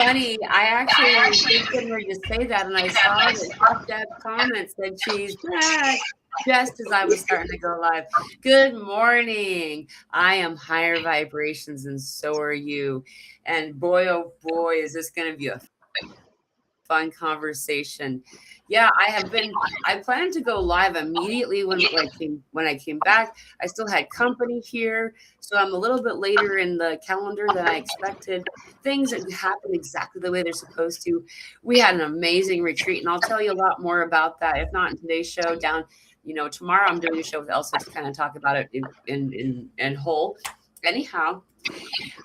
Funny, I actually was getting ready to say that, and I saw that Deb's comment said she's back just as I was starting to go live. Good morning. I am higher vibrations, and so are you. And boy, oh boy, is this going to be a fun conversation. Yeah, I planned to go live immediately when I came back. I still had company here, so I'm a little bit later in the calendar than I expected. Things that happen exactly the way they're supposed to. We had an amazing retreat, and I'll tell you a lot more about that. If not in today's show, tomorrow I'm doing a show with Elsa to kind of talk about it in whole. Anyhow,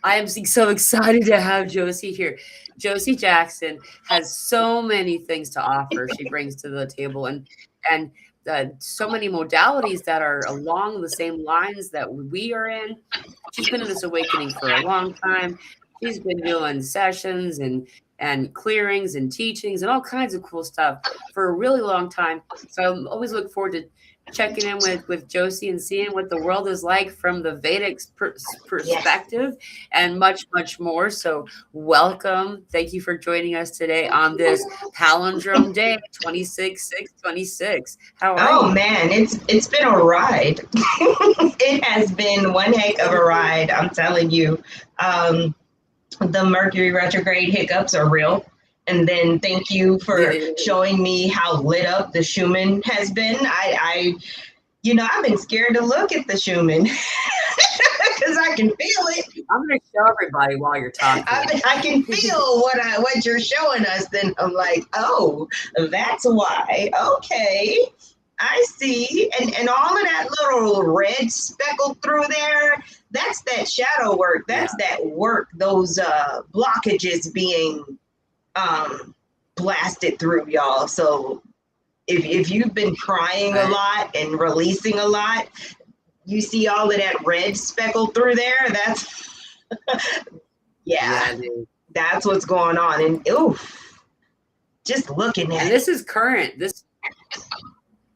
I am so excited to have Josie here. Josie Jackson has so many things to offer. She brings to the table, and so many modalities that are along the same lines that we are in. She's been in this awakening for a long time. She's been doing sessions and clearings and teachings and all kinds of cool stuff for a really long time. So I always look forward to checking in with Josie and seeing what the world is like from the Vedic perspective, and much, much more. So welcome. Thank you for joining us today on this Palindrome Day, 26/6/26. How are you? Oh man, it's been a ride. It has been one heck of a ride, I'm telling you. The Mercury retrograde hiccups are real. And then thank you for showing me how lit up the Schumann has been. I've been scared to look at the Schumann because I can feel it. I'm going to show everybody while you're talking. I can feel what you're showing us. Then I'm like, oh, that's why. Okay, I see. And all of that little red speckled through there, that's that shadow work. That's that work, those blockages being blasted through, y'all. So if you've been crying a lot and releasing a lot, you see all of that red speckled through there. That's that's what's going on. And oof, just looking at and this is current.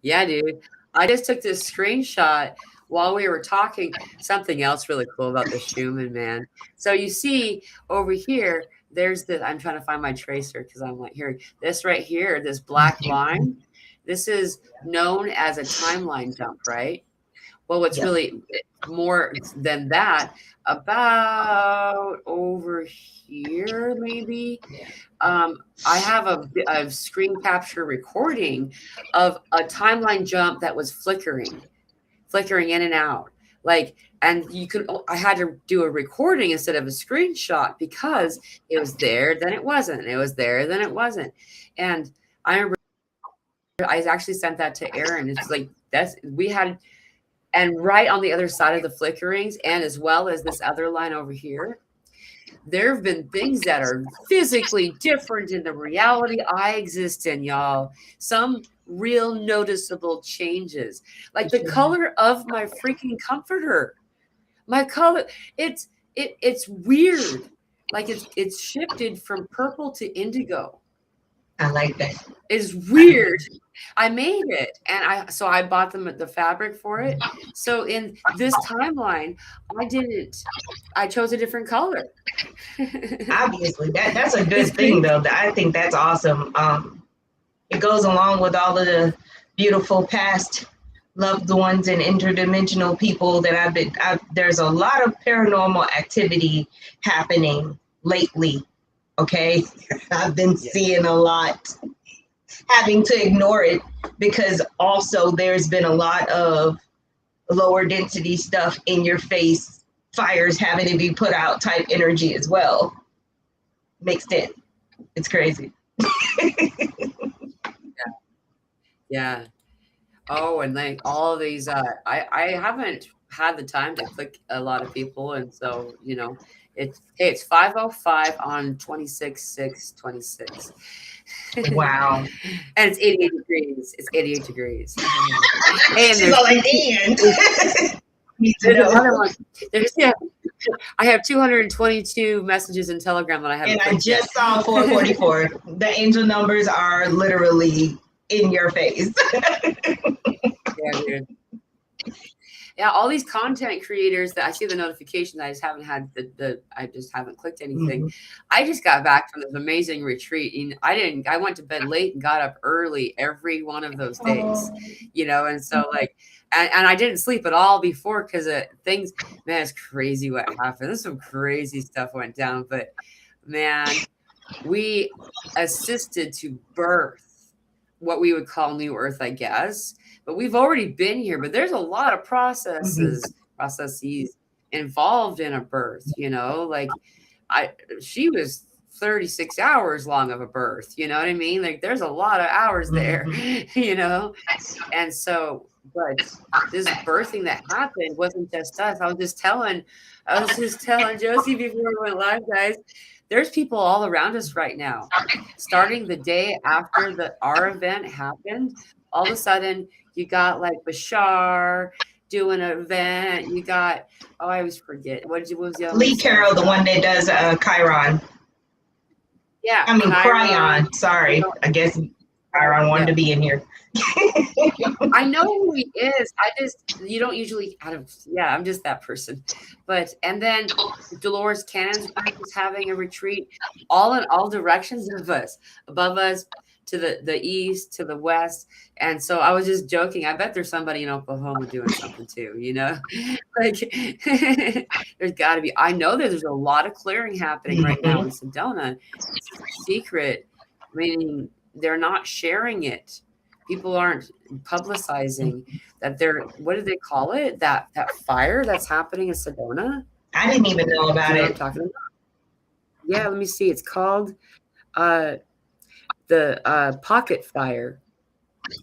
Dude. I just took this screenshot while we were talking. Something else really cool about the Schumann, man. So you see over here, there's I'm trying to find my tracer because I'm like, here, this right here, this black line, this is known as a timeline jump, right? Well, what's really more than that, about over here, maybe, I have a screen capture recording of a timeline jump that was flickering in and out. And I had to do a recording instead of a screenshot because it was there, then it wasn't. It was there, then it wasn't. And I remember I actually sent that to Aaron. It's like, and right on the other side of the flickerings, and as well as this other line over here, there have been things that are physically different in the reality I exist in, y'all. Some real noticeable changes, like the color of my freaking comforter. My color, it's weird. Like it's shifted from purple to indigo. I like that. It's weird. I made it, and I bought the fabric for it. So in this timeline, I chose a different color. Obviously, that's a good thing, though. I think that's awesome. It goes along with all of the beautiful past loved ones and interdimensional people that there's a lot of paranormal activity happening lately. Okay, I've been seeing a lot, having to ignore it because also there's been a lot of lower density stuff in your face, fires having to be put out type energy as well, mixed in. It's crazy. Yeah. Oh, and like all of these, I haven't had the time to click a lot of people, and so it's 5:05 on 26/6/26. Wow. And it's 88 degrees. It's 88 degrees. And she's all like, I have 222 messages in Telegram that I haven't. And I just saw 444. The angel numbers are literally in your face. Yeah, dude. Yeah, all these content creators that I see the notifications. I just haven't had I just haven't clicked anything. I just got back from this amazing retreat, and I went to bed late and got up early every one of those days, and so like, and I didn't sleep at all before because things, man, it's crazy what happened. There's some crazy stuff went down, but man, we assisted to birth what we would call New Earth, I guess. But we've already been here. But there's a lot of processes involved in a birth. Like she was 36 hours long of a birth. You know what I mean? Like there's a lot of hours there. And so, but this birthing that happened wasn't just us. I was just telling Josie before we went live, guys. There's people all around us right now. Starting the day after our event happened, all of a sudden you got like Bashar doing an event. You got, I always forget. What was the other Lee Carroll, the one that does Chiron. Yeah. I mean, Cryon. Sorry. I guess Chiron wanted to be in here. I know who he is. You don't usually I'm just that person. And then Dolores Cannon's group is having a retreat all in all directions of us, above us, to the east, to the west. And so I was just joking. I bet there's somebody in Oklahoma doing something too, like there's got to be. I know that there's a lot of clearing happening right now in Sedona. It's a secret, meaning they're not sharing it. People aren't publicizing that what do they call it? That fire that's happening in Sedona? I didn't even know about it. What I'm talking about? Yeah, let me see. It's called the Pocket Fire.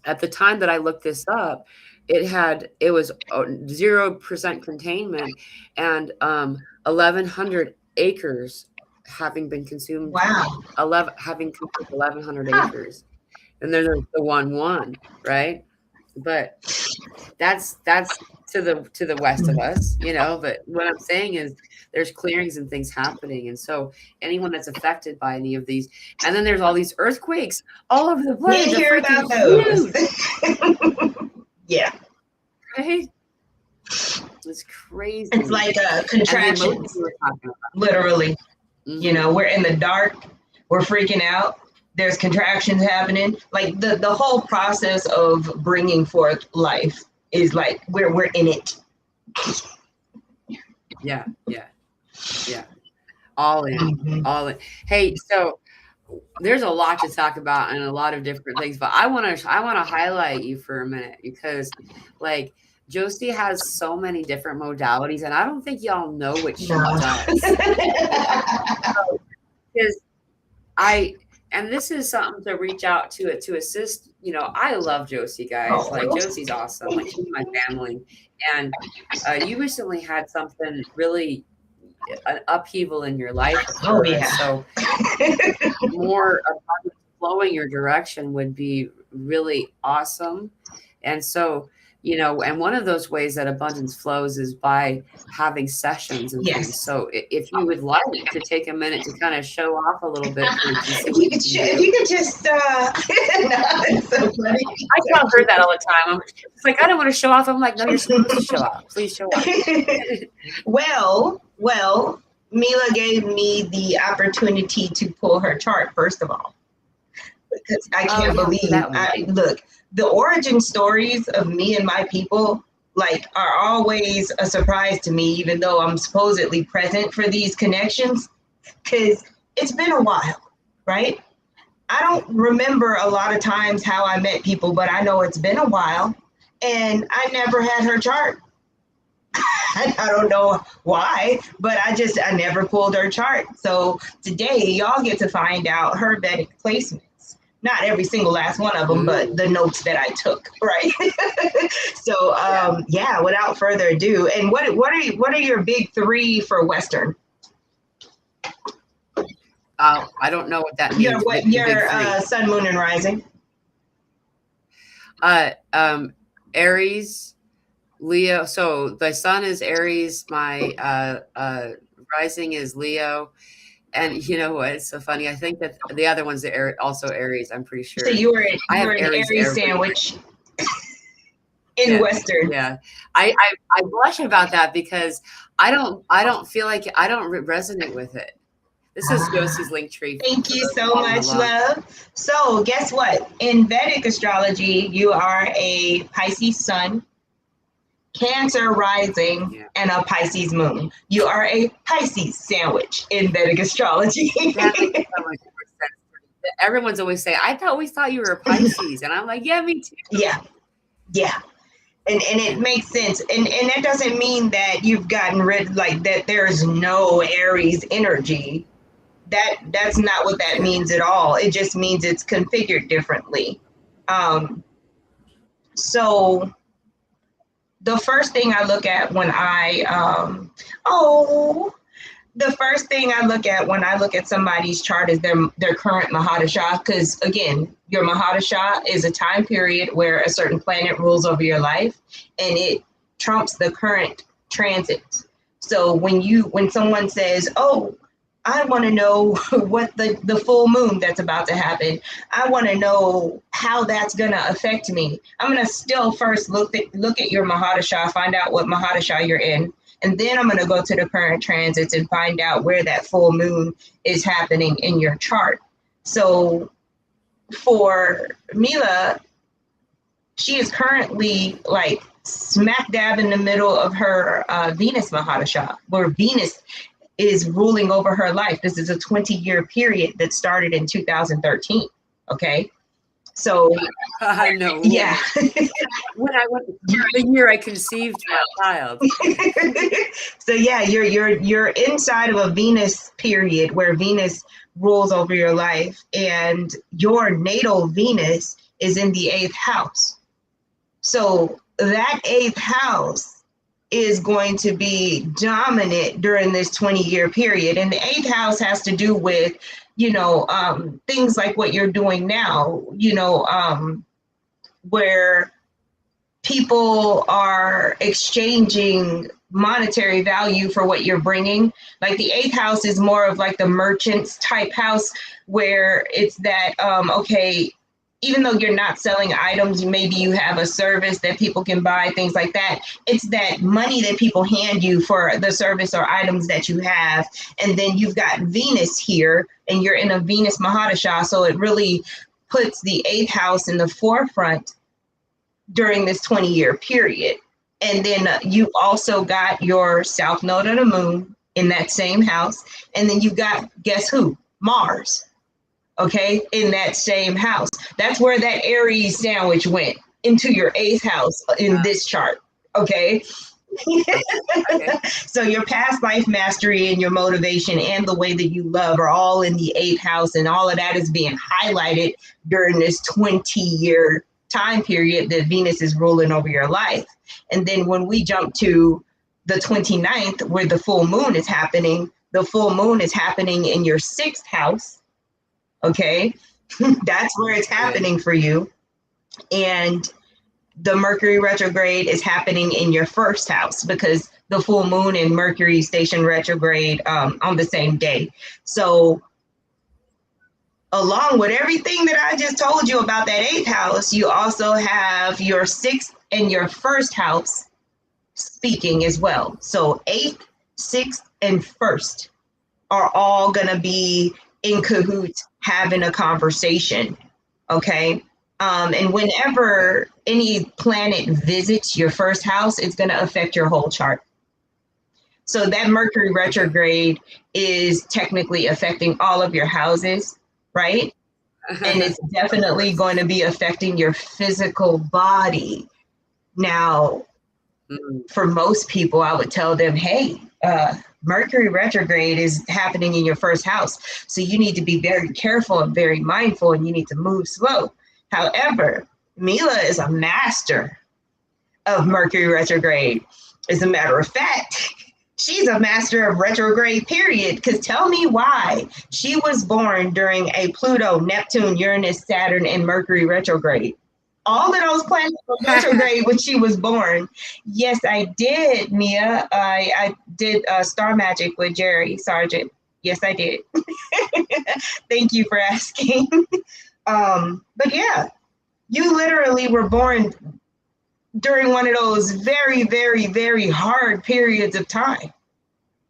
At the time that I looked this up, it was 0% containment and 1,100 acres having been consumed. Wow. Having consumed 1,100 acres. And then there's the 1-1, right? But that's to the west of us, But what I'm saying is there's clearings and things happening, and so anyone that's affected by any of these, and then there's all these earthquakes all over the planet. We hear about those. Yeah. Right. It's crazy. It's like a contraction. Literally, we're in the dark. We're freaking out. There's contractions happening. Like the whole process of bringing forth life is like we're in it. Yeah. All in. Hey, so there's a lot to talk about and a lot of different things, but I want to highlight you for a minute because like Josie has so many different modalities and I don't think y'all know what she does. Because and this is something to reach out to assist. I love Josie, guys. Like Josie's awesome. Like she's my family. And you recently had something really an upheaval in your life. So more flowing your direction would be really awesome. And so, and one of those ways that abundance flows is by having sessions and things. So if you would like to take a minute to kind of show off a little bit. If you could just, no, it's so funny. I tell her that all the time. It's like, I don't want to show off. I'm like, no, you're supposed to show off. Please show off. Well, Mila gave me the opportunity to pull her chart, first of all. Because I can't believe, look, the origin stories of me and my people are always a surprise to me, even though I'm supposedly present for these connections, because it's been a while, right? I don't remember a lot of times how I met people, but I know it's been a while and I never had her chart. I don't know why, but I never pulled her chart. So today y'all get to find out her Vedic placement. Not every single last one of them, but the notes that I took, right? So, without further ado, and what are your big three for Western? I don't know what that means. Your sun, moon, and rising? Aries, Leo. So the sun is Aries. My rising is Leo. And you know what? It's so funny. I think that the other ones are also Aries. I'm pretty sure. So you were an Aries sandwich. in Western. Yeah. I blush about that because I don't feel like I don't resonate with it. This is Josie's link tree. Thank you so much, love. So guess what? In Vedic astrology, you are a Pisces sun, Cancer rising, and a Pisces moon. You are a Pisces sandwich in Vedic astrology. That makes so much more sense to me. Everyone's always saying, I always thought you were a Pisces. And I'm like, yeah, me too. Yeah. And it makes sense. And that doesn't mean that you've gotten rid, like that there's no Aries energy. That's not what that means at all. It just means it's configured differently. So the first thing I look at when the first thing I look at when I look at somebody's chart is their current Mahadasha, because again, your Mahadasha is a time period where a certain planet rules over your life, and it trumps the current transits. So when someone says, "Oh, I want to know what the full moon that's about to happen. I want to know how that's going to affect me." I'm going to still first look at your Mahadasha, find out what Mahadasha you're in. And then I'm going to go to the current transits and find out where that full moon is happening in your chart. So for Mila, she is currently like smack dab in the middle of her Venus Mahadasha, where Venus is ruling over her life. This is a 20-year period that started in 2013. Okay. So I know. Yeah. When I went the year I conceived my child. So yeah, you're inside of a Venus period where Venus rules over your life, and your natal Venus is in the 8th house. So that 8th house is going to be dominant during this 20-year period. And the 8th house has to do with, things like what you're doing now, where people are exchanging monetary value for what you're bringing. Like the 8th house is more of like the merchants type house, where it's that, okay, even though you're not selling items, maybe you have a service that people can buy, things like that. It's that money that people hand you for the service or items that you have. And then you've got Venus here, and you're in a Venus Mahadasha. So it really puts the 8th house in the forefront during this 20-year period. And then you also got your South Node of the Moon in that same house. And then you got, guess who? Mars. Okay, in that same house. That's where that Aries sandwich went, into your 8th house in this chart. Okay. So your past life mastery and your motivation and the way that you love are all in the 8th house, and all of that is being highlighted during this 20-year time period that Venus is ruling over your life. And then when we jump to the 29th, where the full moon is happening, the full moon is happening in your 6th house. Okay, that's where it's happening for you. And the Mercury retrograde is happening in your 1st house, because the full moon and Mercury station retrograde on the same day. So along with everything that I just told you about that 8th house, you also have your 6th and your 1st house speaking as well. So 8th, 6th, and 1st are all going to be in cahoots having a conversation. Okay. And whenever any planet visits your 1st house, it's going to affect your whole chart. So that Mercury retrograde is technically affecting all of your houses, right? And it's definitely going to be affecting your physical body. Now, for most people, I would tell them, hey, Mercury retrograde is happening in your 1st house. So you need to be very careful and very mindful, and you need to move slow. However, Mila is a master of Mercury retrograde. As a matter of fact, she's a master of retrograde, period. Because tell me why she was born during a Pluto, Neptune, Uranus, Saturn, and Mercury retrograde. All of those planets were retrograde when she was born. Yes, I did, Mia. I did Star Magic with Jerry Sargent. Yes, I did. Thank you for asking. But yeah, you literally were born during one of those very, very, very hard periods of time.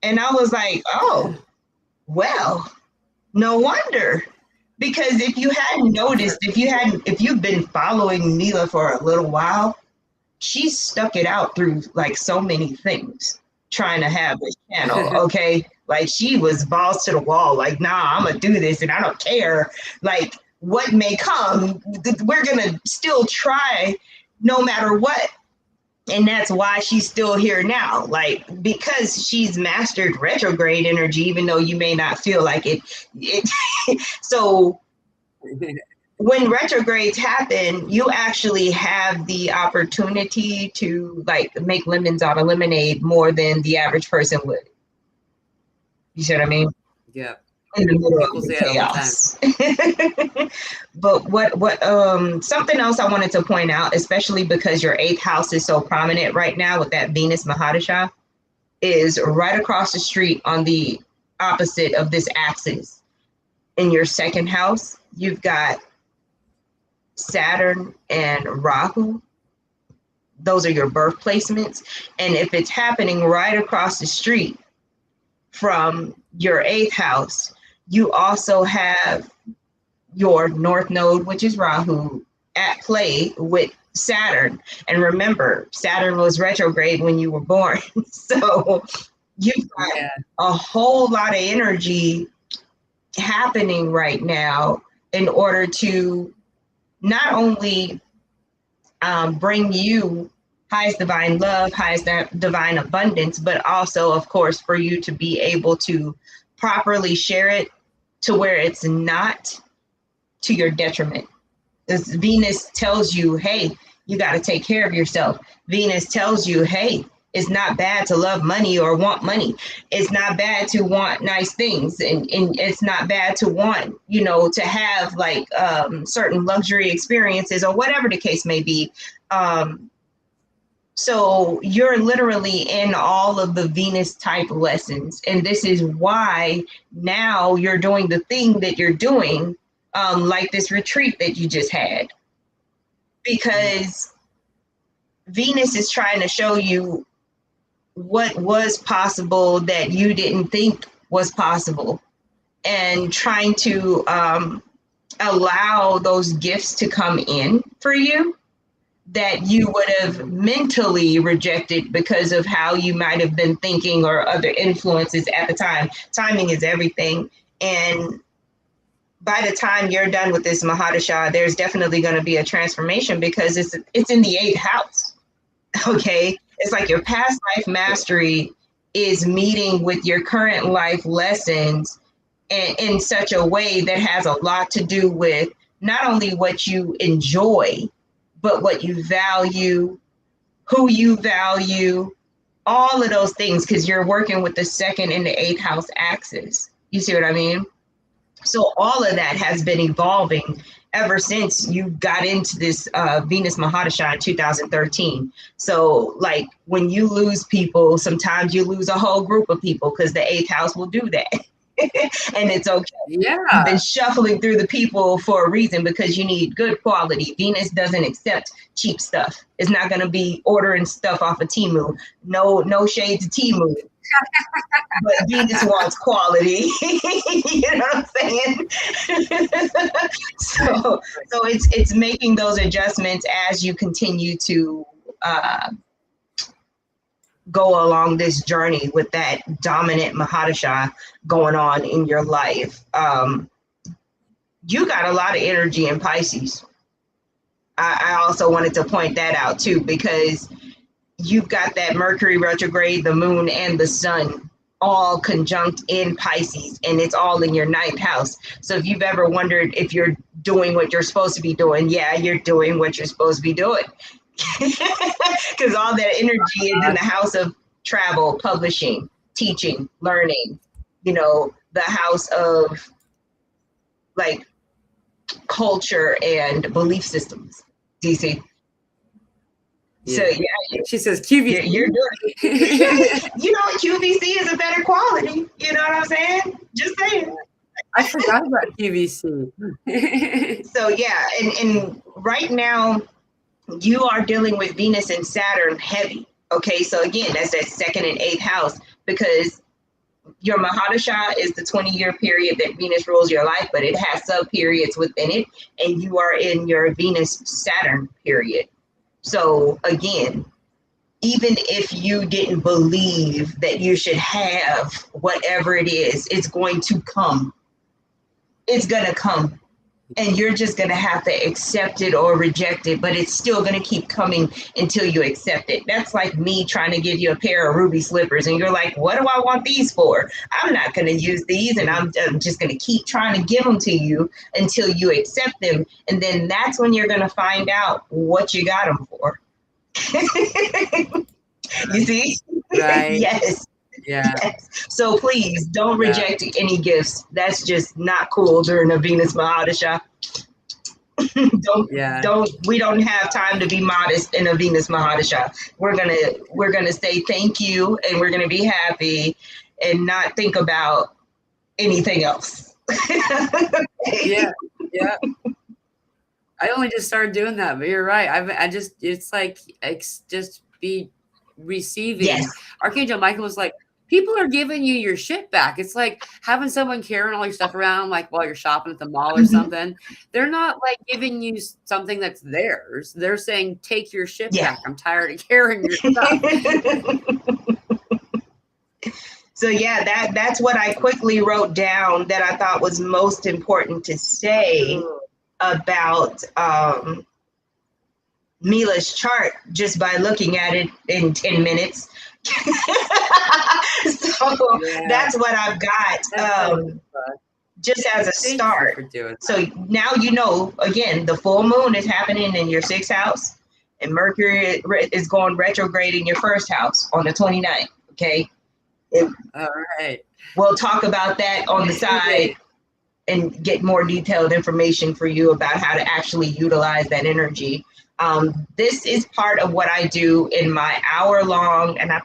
And I was like, oh, well, no wonder. Because if you hadn't noticed, if you've been following Mila for a little while, she's stuck it out through like so many things trying to have this channel. Okay. Like she was balls to the wall, like, nah, I'm gonna do this and I don't care like what may come. We're gonna still try no matter what. And that's why she's still here now, like because she's mastered retrograde energy, even though you may not feel like it. So when retrogrades happen, you actually have the opportunity to like make lemons out of lemonade more than the average person would. You see what I mean? Yeah. In the middle People of the say it all the chaos. But what something else I wanted to point out, especially because your 8th house is so prominent right now with that Venus Mahadasha, is right across the street on the opposite of this axis. In your 2nd house, you've got Saturn and Rahu. Those are your birth placements. And if it's happening right across the street from your 8th house, you also have your North Node, which is Rahu, at play with Saturn. And remember, Saturn was retrograde when you were born. So you've got a whole lot of energy happening right now in order to not only bring you highest divine love, highest divine abundance, but also, of course, for you to be able to properly share it to where it's not to your detriment. This Venus tells you, hey, you got to take care of yourself. Venus tells you, hey, it's not bad to love money or want money. It's not bad to want nice things. And it's not bad to want, to have like certain luxury experiences or whatever the case may be. So you're literally in all of the Venus type lessons. And this is why now you're doing the thing that you're doing, like this retreat that you just had. Because Venus is trying to show you what was possible that you didn't think was possible, and trying to allow those gifts to come in for you that you would have mentally rejected because of how you might have been thinking or other influences at the time. Timing is everything. And by the time you're done with this Mahadasha, there's definitely going to be a transformation because it's in the 8th house. Okay. It's like your past life mastery is meeting with your current life lessons in such a way that has a lot to do with not only what you enjoy, but what you value, who you value, all of those things, because you're working with the 2nd and the 8th house axis. You see what I mean? So all of that has been evolving ever since you got into this Venus Mahadasha in 2013. So like when you lose people, sometimes you lose a whole group of people because the 8th house will do that. And it's okay. Yeah. You've been shuffling through the people for a reason because you need good quality. Venus doesn't accept cheap stuff. It's not going to be ordering stuff off of Temu. No shade to Temu. But Venus wants quality. You know what I'm saying? So it's making those adjustments as you continue to go along this journey with that dominant Mahadasha going on in your life. You got a lot of energy in Pisces. I also wanted to point that out too, because you've got that Mercury retrograde, the moon and the sun all conjunct in Pisces, and it's all in your 9th house. So if you've ever wondered if you're doing what you're supposed to be doing, yeah, you're doing what you're supposed to be doing. Because all that energy is in the house of travel, publishing, teaching, learning, the house of like culture and belief systems. Do you see? Yeah. So yeah, she says QVC. You're doing it. QVC is a better quality. You know what I'm saying? Just saying. I forgot about QVC. So yeah, and right now, you are dealing with Venus and Saturn heavy. Okay, so again, that's that second and eighth house, because your Mahadasha is the 20-year period that Venus rules your life, but it has sub periods within it, and you are in your Venus Saturn period. So again, even if you didn't believe that you should have whatever it is, it's going to come. It's going to come. And you're just going to have to accept it or reject it, but it's still going to keep coming until you accept it. That's like me trying to give you a pair of ruby slippers, and you're like, what do I want these for? I'm not going to use these, and I'm just going to keep trying to give them to you until you accept them. And then that's when you're going to find out what you got them for. You see? Right. Yes. Yeah. Yes. So please don't reject any gifts. That's just not cool during a Venus Mahadasha. We don't have time to be modest in a Venus Mahadasha. We're gonna say thank you, and we're gonna be happy and not think about anything else. Yeah. I only just started doing that, but you're right. It's like just be receiving. Yes. Archangel Michael was like, people are giving you your shit back. It's like having someone carrying all your stuff around, like while you're shopping at the mall or something. They're not like giving you something that's theirs. They're saying, take your shit back. I'm tired of carrying your stuff. So yeah, that's what I quickly wrote down that I thought was most important to say about Mila's chart just by looking at it in 10 minutes. So that's what I've got just as a start. So now you know, again, the full moon is happening in your 6th house, and Mercury is going retrograde in your 1st house on the 29th. Okay. All right. We'll talk about that on the side and get more detailed information for you about how to actually utilize that energy. This is part of what I do in my hour-long, and I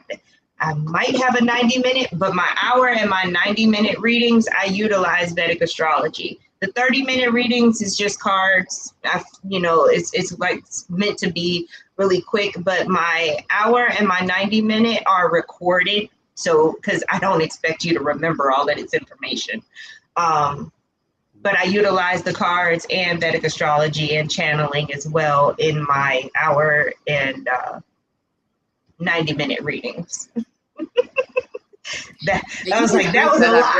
might have a 90-minute, but my hour and my 90-minute readings, I utilize Vedic astrology. The 30-minute readings is just cards. It's like meant to be really quick, but my hour and my 90-minute are recorded. So, because I don't expect you to remember all that it's information. But I utilize the cards and Vedic astrology and channeling as well in my hour and 90-minute readings. that was a lot.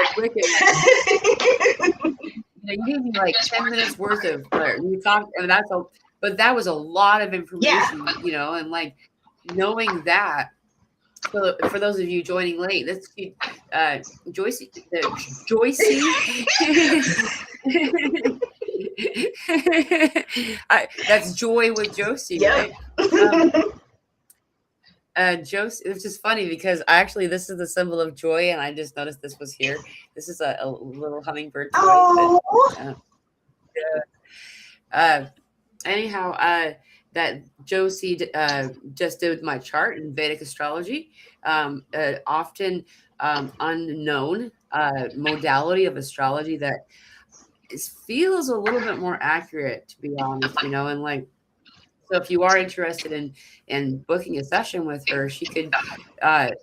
You gave me like 10 minutes worth of you talked, and but that was a lot of information, and like knowing that. For those of you joining late, that's Josie. That's Joy with Josie, right? Josie. It's just funny because this is the symbol of joy, and I just noticed this was here. This is a little hummingbird toy. Oh. Anyhow, that Josie just did my chart in Vedic astrology, often unknown modality of astrology that feels a little bit more accurate, to be honest, and like, so if you are interested in booking a session with her, she could,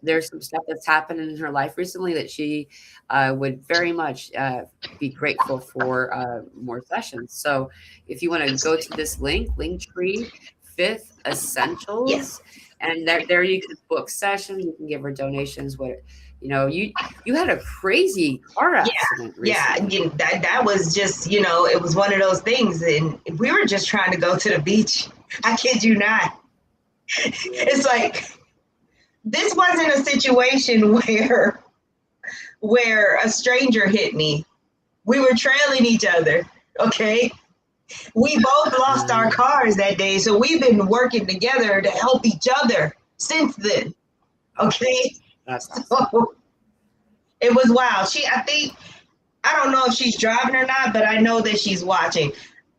there's some stuff that's happened in her life recently that she would very much be grateful for more sessions. So if you want to go to this Linktree 5th Essentials, and there you can book sessions, you can give her donations. You had a crazy car accident recently. That was just, it was one of those things, and we were just trying to go to the beach. I kid you not. It's like, this wasn't a situation where a stranger hit me. We were trailing each other, okay? We both lost our cars that day, so we've been working together to help each other since then, okay? So it was wild. I don't know if she's driving or not, but I know that she's watching.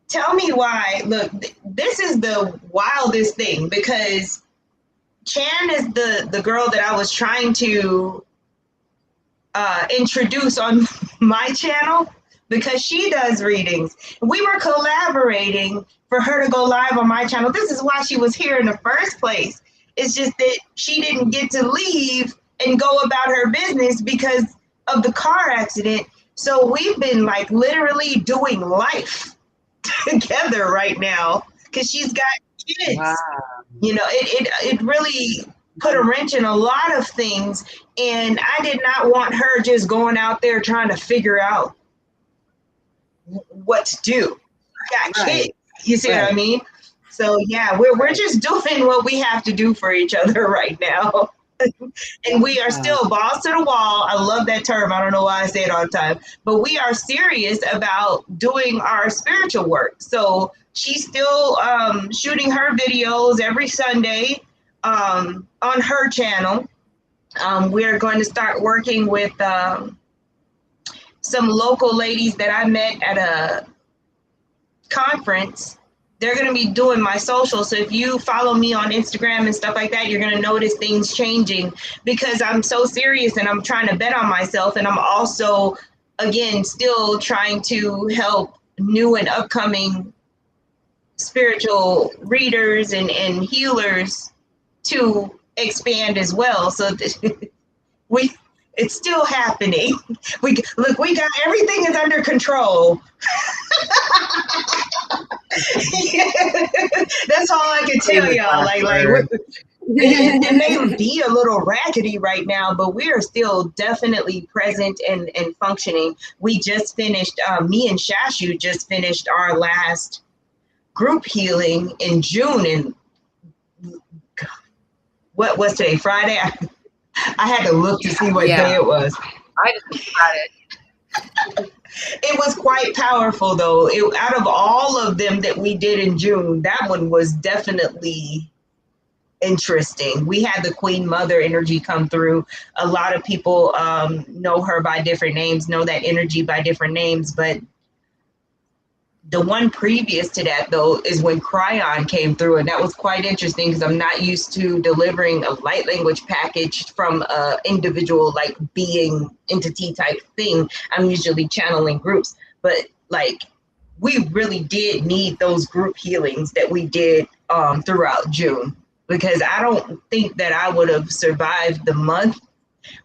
Tell me why. Look, this is the wildest thing, because Chan is the girl that I was trying to introduce on my channel, because she does readings. We were collaborating for her to go live on my channel. This is why she was here in the first place. It's just that she didn't get to leave and go about her business because of the car accident. So we've been like literally doing life together right now because she's got kids. Wow. You know, it really put a wrench in a lot of things. And I did not want her just going out there trying to figure out what to do. I got kids. You see what I mean? So yeah, we're just doing what we have to do for each other right now. And we are still balls to the wall. I love that term. I don't know why I say it all the time, but we are serious about doing our spiritual work. So she's still shooting her videos every Sunday on her channel. We're going to start working with some local ladies that I met at a conference. They're going to be doing my social. So if you follow me on Instagram and stuff like that, you're going to notice things changing because I'm so serious and I'm trying to bet on myself. And I'm also, again, still trying to help new and upcoming spiritual readers and healers to expand as well. So that it's still happening. We got everything is under control. That's all I can tell y'all. It may be a little raggedy right now, but we are still definitely present and functioning. We just finished, me and Shashu just finished our last group healing in June. And what was today? Friday? I had to look to see what day it was. I just got it. It was quite powerful, though. Out of all of them that we did in June, that one was definitely interesting. We had the Queen Mother energy come through. A lot of people know her by different names, know that energy by different names, but the one previous to that, though, is when Cryon came through, and that was quite interesting because I'm not used to delivering a light language package from an individual, like, being entity type thing. I'm usually channeling groups, but like, we really did need those group healings that we did throughout June, because I don't think that I would have survived the month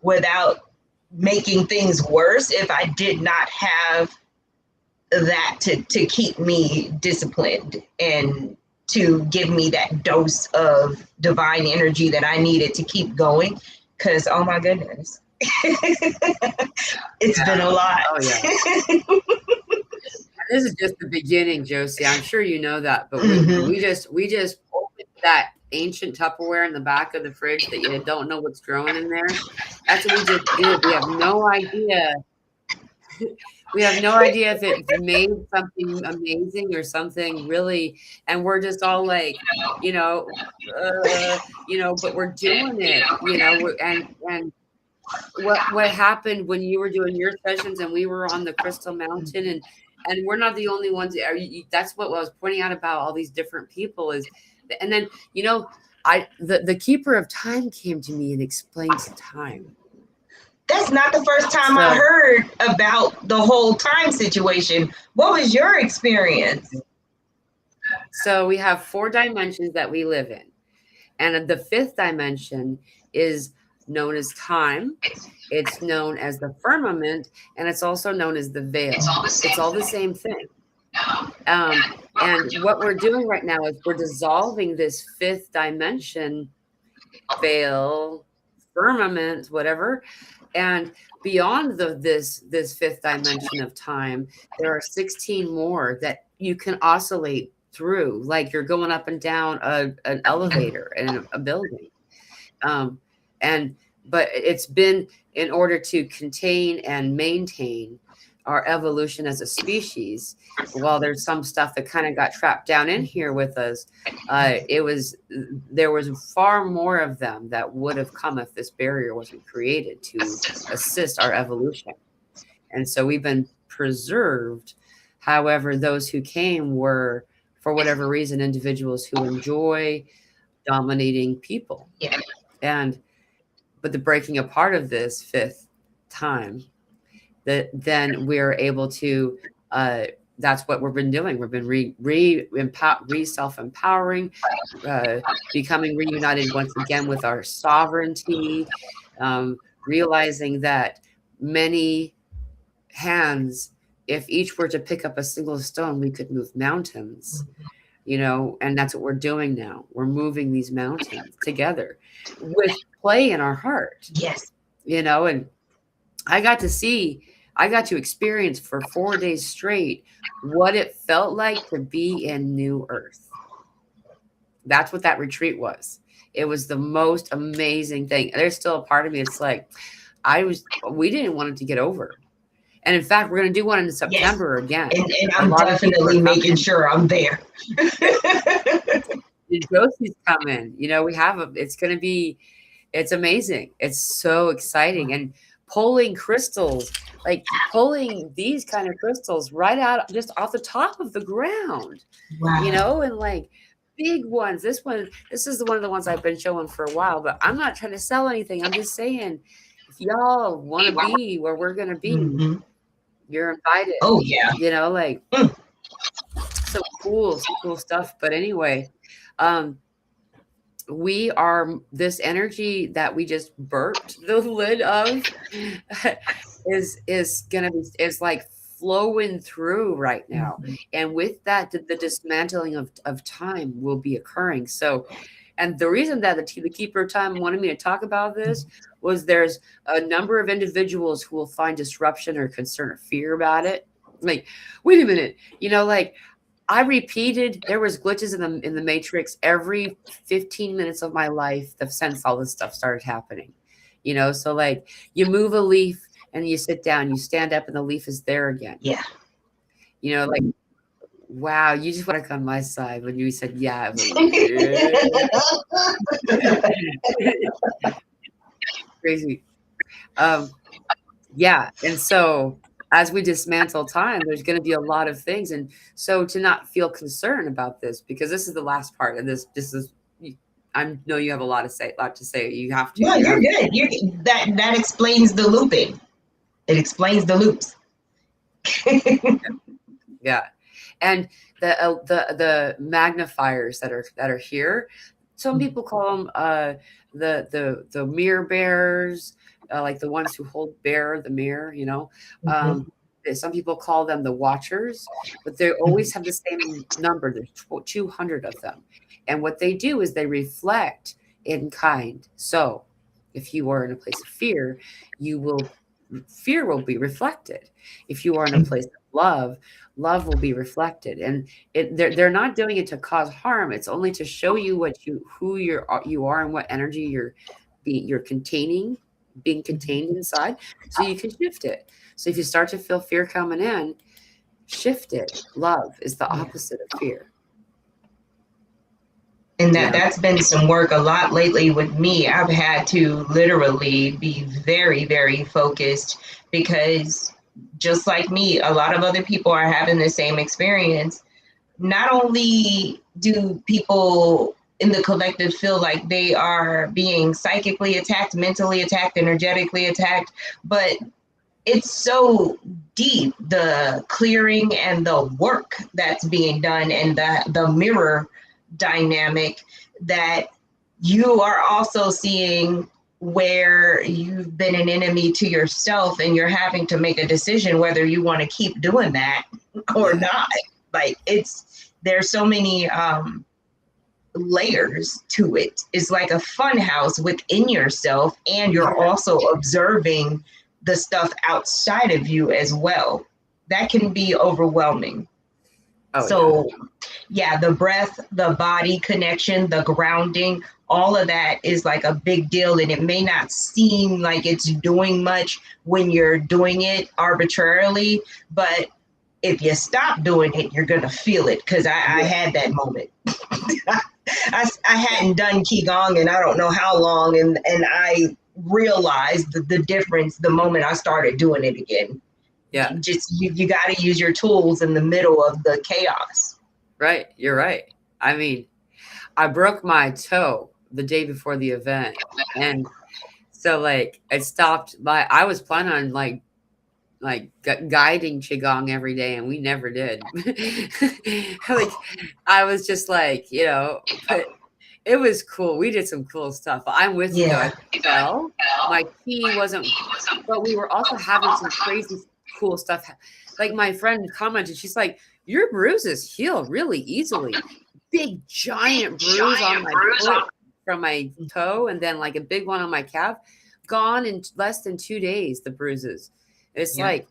without making things worse if I did not have that to keep me disciplined and to give me that dose of divine energy that I needed to keep going. Because, oh my goodness, it's been a lot. Oh, yeah. This is just the beginning, Josie. I'm sure you know that, but we just opened that ancient Tupperware in the back of the fridge that you don't know what's growing in there. That's what we just did. We have no idea. We have no idea if it made something amazing or something really, and we're just all like, but we're doing it, and what happened when you were doing your sessions and we were on the Crystal Mountain, and we're not the only ones. That's what I was pointing out about all these different people is, and then the Keeper of Time came to me and explained time. That's not the first time I heard about the whole time situation. What was your experience? So we have 4 dimensions that we live in. And the 5th dimension is known as time. It's known as the firmament, and it's also known as the veil. It's all the same thing. And what we're doing right now is we're dissolving this 5th dimension, veil, firmament, whatever. And beyond this 5th dimension of time, there are 16 more that you can oscillate through, like you're going up and down an elevator in a building. But it's been in order to contain and maintain our evolution as a species. While there's some stuff that kind of got trapped down in here with us, there was far more of them that would have come if this barrier wasn't created to assist our evolution. And so we've been preserved. However, those who came were, for whatever reason, individuals who enjoy dominating people. But the breaking apart of this 5th time, then we're able to, that's what we've been doing. We've been self-empowering, becoming reunited once again with our sovereignty, realizing that many hands, if each were to pick up a single stone, we could move mountains, and that's what we're doing now. We're moving these mountains together with play in our heart, Yes. and I got to experience for 4 days straight what it felt like to be in New Earth. That's what that retreat was. It was the most amazing thing. There's still a part of me, it's like, we didn't want it to get over. And in fact, we're going to do one in September again. And I'm definitely making sure I'm there. Josie's coming. We have it's amazing. It's so exciting. And pulling crystals, like pulling these kind of crystals right out just off the top of the ground, and like big ones. This is one of the ones I've been showing for a while, but I'm not trying to sell anything. I'm just saying, if y'all want to be where we're going to be, you're invited. Oh yeah. Like some cool stuff. But anyway, we are this energy that we just burped the lid of is like flowing through right now. And with that, the dismantling of time will be occurring. So, and the reason that the Keeper of Time wanted me to talk about this was there's a number of individuals who will find disruption or concern or fear about it. Like, wait a minute, like I repeated, there was glitches in the matrix every 15 minutes of my life since all this stuff started happening. So like you move a leaf and you sit down, you stand up and the leaf is there again. Yeah. Like, wow, you just want to come on my side when you said, yeah. Crazy. Yeah. And so as we dismantle time, there's going to be a lot of things. And so to not feel concerned about this, because this is the last part. And this is, I know you have a lot to say. You have to. No, you're good. That explains the looping. It explains the loops. Yeah. And the magnifiers that are here, some people call them the mirror bearers, like the ones who bear the mirror. Some people call them the watchers, but they always have the same number. There's 200 of them, and what they do is they reflect in kind. So, if you are in a place of fear, fear will be reflected. If you are in a place of love will be reflected. And they're not doing it to cause harm. It's only to show you who you are and what energy you're being contained inside, so you can shift it. So if you start to feel fear coming in, shift it. Love is the opposite of fear. And that's been some work a lot lately with me. I've had to literally be very, very focused, because just like me, a lot of other people are having the same experience. Not only do people in the collective feel like they are being psychically attacked, mentally attacked, energetically attacked, but it's so deep, the clearing and the work that's being done, and the mirror dynamic, that you are also seeing where you've been an enemy to yourself, and you're having to make a decision whether you want to keep doing that or not. Like, there's so many layers to it. It's like a fun house within yourself, and you're also observing the stuff outside of you as well. That can be overwhelming. The breath, the body connection, the grounding, all of that is like a big deal. And it may not seem like it's doing much when you're doing it arbitrarily, but if you stop doing it, you're going to feel it. Because I had that moment. I hadn't done Qigong in I don't know how long. And I realized the difference the moment I started doing it again. Yeah. You got to use your tools in the middle of the chaos. Right. You're right. I mean, I broke my toe the day before the event. And so like I stopped I was planning on like like guiding qigong every day, and we never did. Like, I was just like, but it was cool. We did some cool stuff. I'm with you though. I Yeah. could tell my key wasn't, but we were also having some crazy cool stuff. Like my friend commented, she's like, "Your bruises heal really easily. Big giant bruise on my foot from my toe, and then like a big one on my calf, gone in less than 2 days. The bruises. It's Yeah. like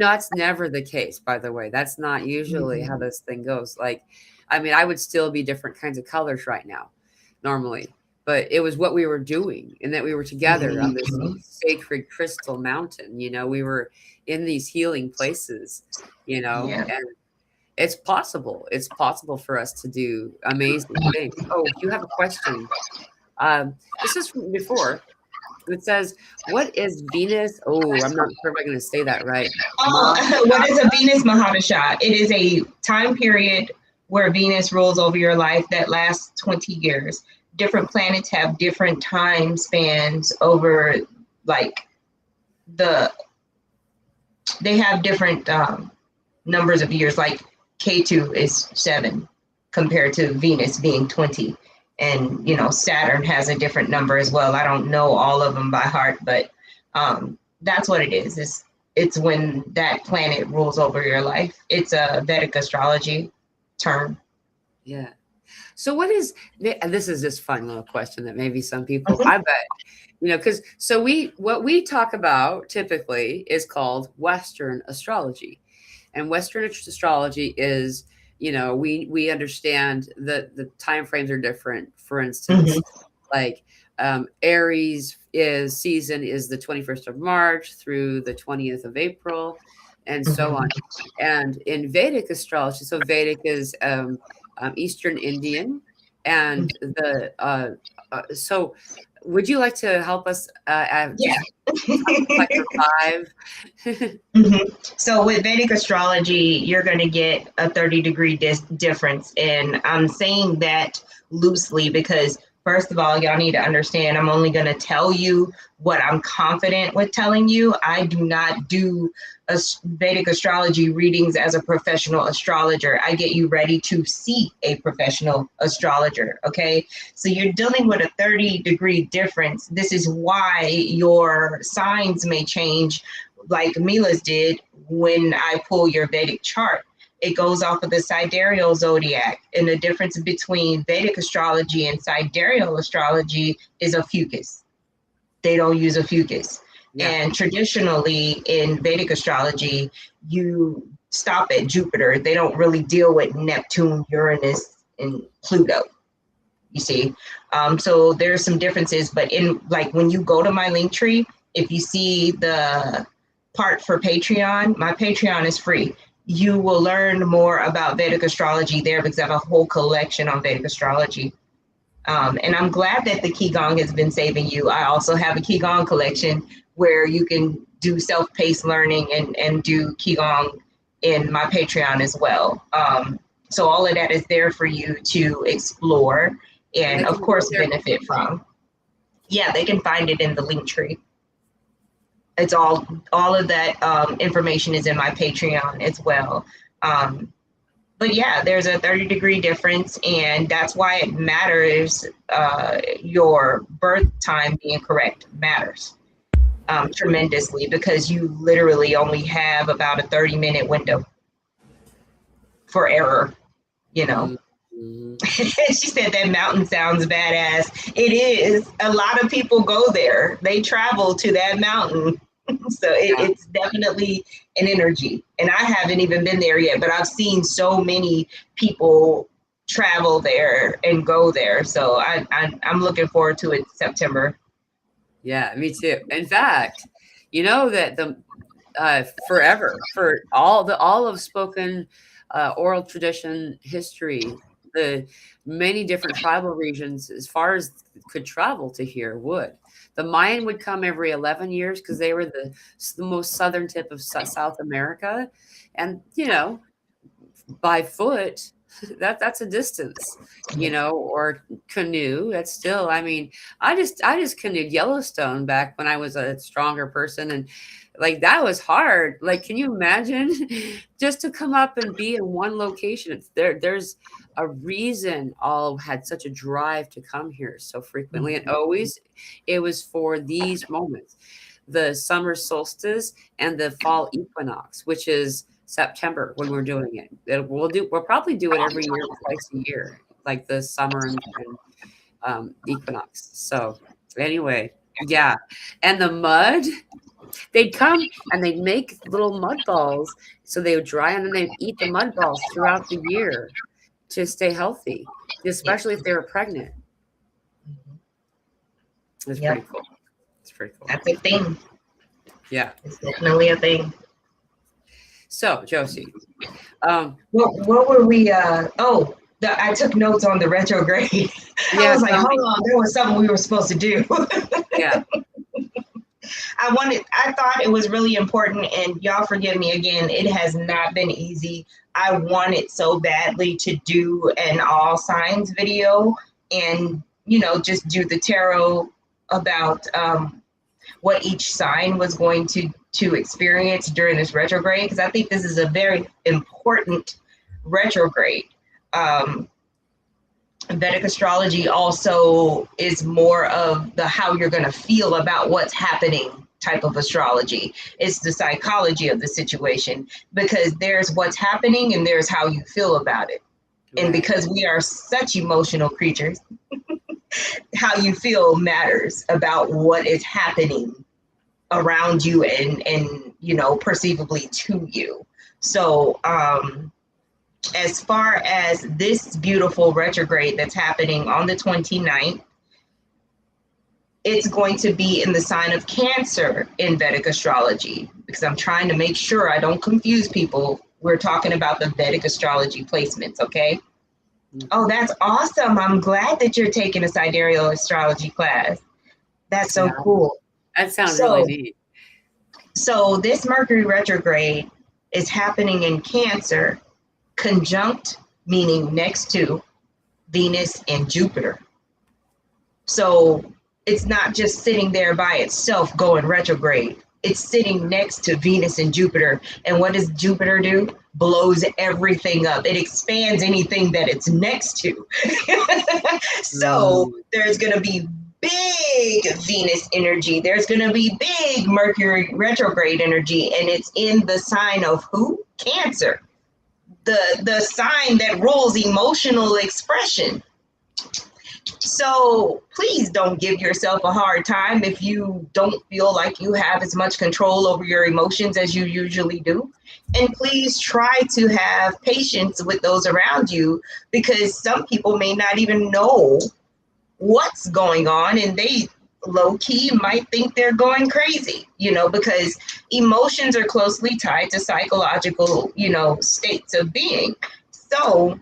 that's never the case, by the way. That's not usually how Mhm. this thing goes. Like, I mean, I would still be different kinds of colors right now normally, but it was what we were doing, and that we were together on this Mhm. sacred crystal mountain. We were in these healing places, Yeah. and it's possible for us to do amazing things. Oh, you have a question. This is from before. It says, what is Venus? Oh, I'm not sure if I'm going to say that right. What is a Venus Mahadasha? It is a time period where Venus rules over your life that lasts 20 years. Different planets have different time spans over, like, they have different numbers of years. Like K2 is 7 compared to Venus being 20. And, Saturn has a different number as well. I don't know all of them by heart, but that's what it is. It's when that planet rules over your life. It's a Vedic astrology term. Yeah. So what is this is this fun little question that maybe some people, I bet, because what we talk about typically is called Western astrology. And Western astrology is, we understand that the time frames are different. For instance, Mm-hmm. like Aries season is the 21st of March through the 20th of April, and so on. Mm-hmm. And in Vedic astrology, so Vedic is Eastern Indian, and the so would you like to help us Yeah. just like revive? Mm-hmm. So with Vedic astrology, you're going to get a 30-degree difference. And I'm saying that loosely because, first of all, y'all need to understand I'm only going to tell you what I'm confident with telling you. I do not do Vedic astrology readings as a professional astrologer. I get you ready to see a professional astrologer. Okay. So you're dealing with a 30-degree difference. This is why your signs may change like Mila's did when I pull your Vedic chart. It goes off of the sidereal zodiac. And the difference between Vedic astrology and sidereal astrology is a fucus. They don't use a fucus. Yeah. And traditionally in Vedic astrology, you stop at Jupiter. They don't really deal with Neptune, Uranus, and Pluto. You see, so there's some differences. But in like when you go to my link tree, if you see the part for Patreon, my Patreon is free. You will learn more about Vedic astrology there because I have a whole collection on Vedic astrology. And I'm glad that the Qigong has been saving you. I also have a Qigong collection where you can do self-paced learning and do Qigong in my Patreon as well. So all of that is there for you to explore And and, they of can go course, there. benefit from. Yeah, they can find it in the link tree. It's all of that information is in my Patreon as well. But yeah, there's a 30-degree difference, and that's why it matters. Your birth time being correct matters tremendously because you literally only have about a 30-minute window for error, you know. Mm-hmm. She said that mountain sounds badass. It is. A lot of people go there. They travel to that mountain. So Yeah. it's definitely an energy. And I haven't even been there yet, but I've seen so many people travel there and go there. So I'm looking forward to it September. Yeah, me too. In fact, you know that the forever for all of spoken oral tradition history, the many different tribal regions, as far as could travel to here, would. The Mayan would come every 11 years because they were the most southern tip of South America, and by foot. That's a distance, or canoe. That's still, I mean, I just canoed Yellowstone back when I was a stronger person. And like, that was hard. Like, can you imagine just to come up and be in one location? There's a reason all had such a drive to come here so frequently. And always it was for these moments, the summer solstice and the fall equinox, which is September when we're doing it. We'll probably do it every year, twice a year, like the summer and equinox. So anyway, yeah. And the mud, they'd come and they'd make little mud balls. So they would dry and then they'd eat the mud balls throughout the year to stay healthy, especially if they were pregnant. It's pretty cool. It's pretty cool. That's a thing. Yeah. It's definitely a thing. So, Josie. What were we? I took notes on the retrograde. I was like, hold on, there was something we were supposed to do. Yeah. I thought it was really important, and y'all forgive me again, it has not been easy. I wanted so badly to do an all signs video and, just do the tarot about what each sign was going to experience during this retrograde, because I think this is a very important retrograde. Vedic astrology also is more of the how you're going to feel about what's happening type of astrology. It's the psychology of the situation, because there's what's happening and there's how you feel about it. Right. And because we are such emotional creatures, how you feel matters about what is happening around you and perceivably to you. So as far as this beautiful retrograde that's happening on the 29th, it's going to be in the sign of Cancer in Vedic astrology, because I'm trying to make sure I don't confuse people. We're talking about the Vedic astrology placements, okay? Oh, that's awesome. I'm glad that you're taking a sidereal astrology class. That's so cool. That sounds really neat. So this Mercury retrograde is happening in Cancer, conjunct, meaning next to Venus and Jupiter. So it's not just sitting there by itself going retrograde. It's sitting next to Venus and Jupiter. And what does Jupiter do? Blows everything up. It expands anything that it's next to. So there's going to be big Venus energy. There's going to be big Mercury retrograde energy. And it's in the sign of who? Cancer. The sign that rules emotional expression. So please don't give yourself a hard time if you don't feel like you have as much control over your emotions as you usually do. And please try to have patience with those around you, because some people may not even know what's going on, and they low-key might think they're going crazy, because emotions are closely tied to psychological, states of being. So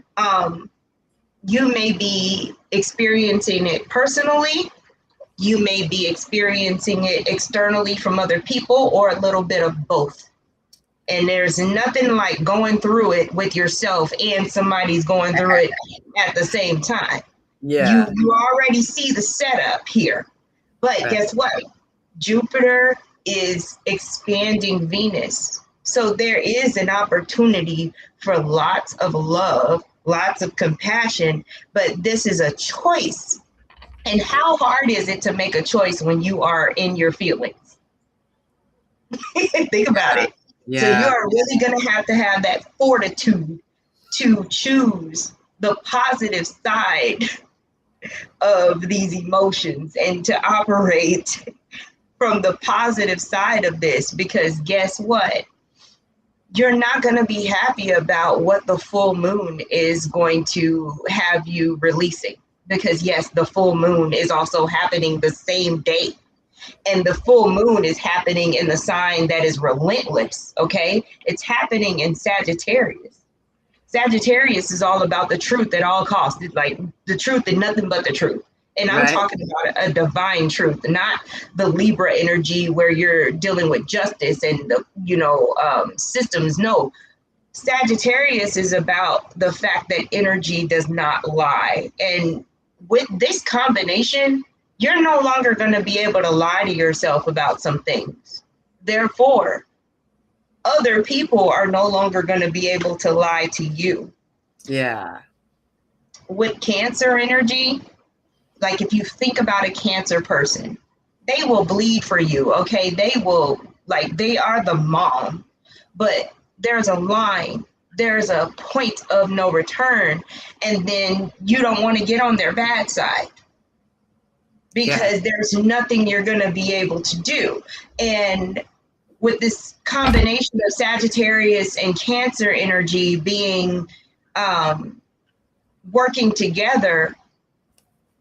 you may be experiencing it personally, you may be experiencing it externally from other people, or a little bit of both. And there's nothing like going through it with yourself and somebody's going through it at the same time. Yeah. You already see the setup here. But guess what? Jupiter is expanding Venus. So there is an opportunity for lots of love, lots of compassion, but this is a choice. And how hard is it to make a choice when you are in your feelings? Think about it. Yeah. So you are really going to have that fortitude to choose the positive side of these emotions and to operate from the positive side of this, because guess what? You're not going to be happy about what the full moon is going to have you releasing, because yes, the full moon is also happening the same day. And the full moon is happening in the sign that is relentless, okay? It's happening in Sagittarius. Sagittarius is all about the truth at all costs. It's like the truth and nothing but the truth. And I'm talking about a divine truth, not the Libra energy where you're dealing with justice and the, systems. No, Sagittarius is about the fact that energy does not lie. And with this combination, you're no longer going to be able to lie to yourself about some things. Therefore, other people are no longer going to be able to lie to you. Yeah. With Cancer energy, like if you think about a Cancer person, they will bleed for you, okay? They will, like, they are the mom, but there's a line, there's a point of no return, and then you don't want to get on their bad side because there's nothing you're going to be able to do. And with this combination of Sagittarius and Cancer energy being working together,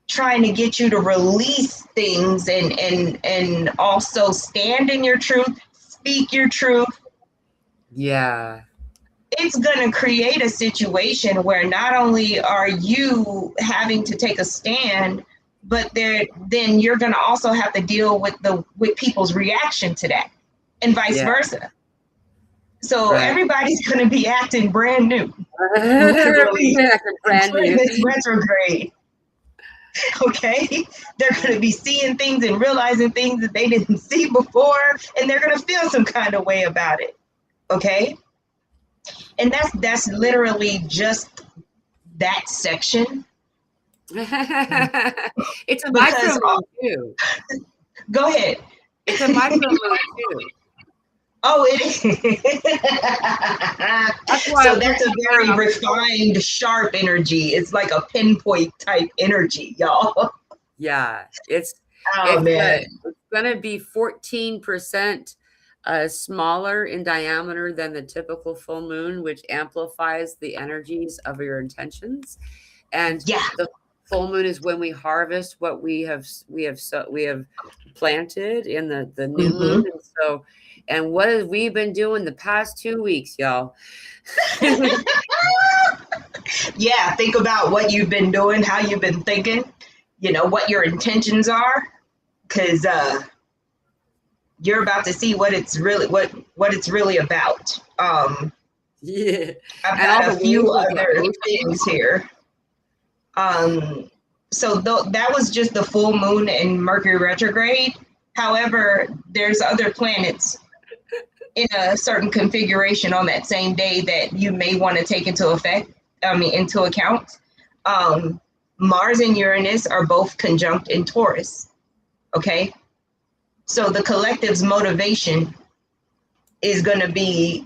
trying to get you to release things and also stand in your truth, speak your truth. Yeah. It's going to create a situation where not only are you having to take a stand, but then you're going to also have to deal with people's reaction to that, and vice versa. So everybody's going to be acting brand new. Literally, brand new. This retrograde. Okay, they're going to be seeing things and realizing things that they didn't see before, and they're going to feel some kind of way about it. Okay, and that's literally just that section. It's a micro moon too. Go ahead. It's a micro moon too. Oh, it is. So that's a very refined, sharp energy. It's like a pinpoint type energy, y'all. Yeah, it's man. It's gonna be 14% smaller in diameter than the typical full moon, which amplifies the energies of your intentions. And the full moon is when we harvest what we have planted in the new moon. And so, and what have we been doing the past 2 weeks, y'all? Yeah, think about what you've been doing, how you've been thinking, you know, what your intentions are, because you're about to see what it's really about. Yeah, I've got a few other things here. So that was just the full moon and Mercury retrograde. However, there's other planets in a certain configuration on that same day that you may want to take into account. Mars and Uranus are both conjunct in Taurus. Okay, so the collective's motivation is going to be